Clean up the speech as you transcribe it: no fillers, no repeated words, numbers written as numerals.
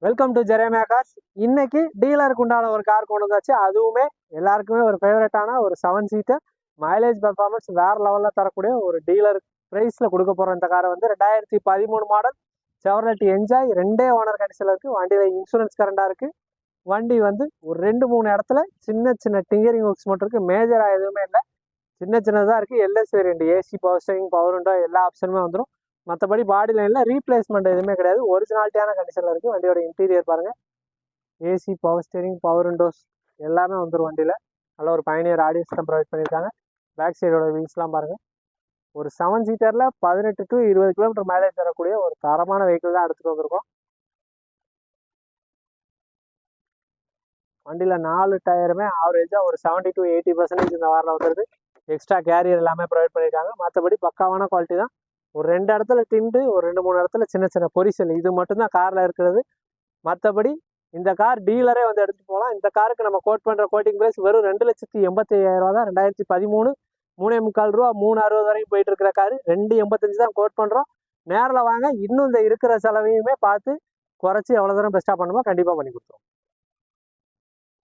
Welcome to Jeremiah cars. இன்னைக்கு டீலருக்கு உண்டான ஒரு கார் கொண்டு வந்தாச்சு. அதுவுமே எல்லாருக்குமே ஒரு ஃபேவரட்டான ஒரு 7 சீட்டர் மைலேஜ் பர்ஃபார்மன்ஸ் வேற லெவலில் தரக்கூடிய ஒரு டீலர் ப்ரைஸில் கொடுக்க போகிற இந்த காரை வந்து 2013 மாடல் செவர்லெட் என்ஜாய் 2 ஓனர் கண்டிஷனில் இருக்குது. வண்டியில் இன்சூரன்ஸ் கரண்டாக இருக்குது. வண்டி வந்து ஒரு 2-3 இடத்துல சின்ன சின்ன டிங்கரிங் ஒர்க்ஸ் மட்டும் இருக்குது. மேஜராக எதுவுமே இல்லை, சின்ன சின்னதாக இருக்குது. LS variant AC, power steering, power window எல்லா ஆப்ஷனுமே வந்துடும். மற்றபடி பாடி லைனில் ரீப்ளேஸ்மெண்ட் எதுவுமே கிடையாது. ஒரிஜினாலிட்டியான கண்டிஷனில் இருக்குது. வண்டியோட இன்டீரியர் பாருங்கள். AC, power steering, power Windows எல்லாமே வந்துடும். வண்டியில் நல்ல ஒரு பயணியர் ஆடியோ சிஸ்டம் ப்ரொவைட் பண்ணியிருக்காங்க. பேக் சைடோட வீல்ஸ்லாம் பாருங்கள். ஒரு 7 சீட்டரில் 18 to 20 கிலோமீட்டர் மைலேஜ் தரக்கூடிய ஒரு தரமான வெஹிக்கிள் தான் எடுத்துகிட்டு வந்திருக்கோம். வண்டியில் 4 டயருமே ஆவரேஜாக ஒரு 70 to 80% இந்த வாரில் வந்துடுது. எக்ஸ்ட்ரா கேரியர் எல்லாமே ப்ரொவைட் பண்ணியிருக்காங்க. மற்றபடி பக்காவான குவாலிட்டி தான். ஒரு 2 இடத்துல டிண்டு, ஒரு 2-3 இடத்துல சின்ன சின்ன பொரிசல், இது மட்டும்தான் காரில் இருக்கிறது. மற்றபடி இந்த கார் டீலரே வந்து எடுத்துகிட்டு போகலாம். இந்த காருக்கு நம்ம கோட் பண்ணுற கோட்டிங் ப்ரைஸ் வெறும் 2,85,000 ரூபா தான். 2013 3.25 ரூபா 3.60 வரைக்கும் போயிட்டு இருக்கிற காரு 2.85 தான் கோட் பண்ணுறோம். நேரில் வாங்க, இன்னும் இந்த இருக்கிற செலவையுமே பார்த்து குறைச்சி எவ்வளோ தூரம் பெஸ்ட்டாக பண்ணுமோ கண்டிப்பாக பண்ணி கொடுத்துருவோம்.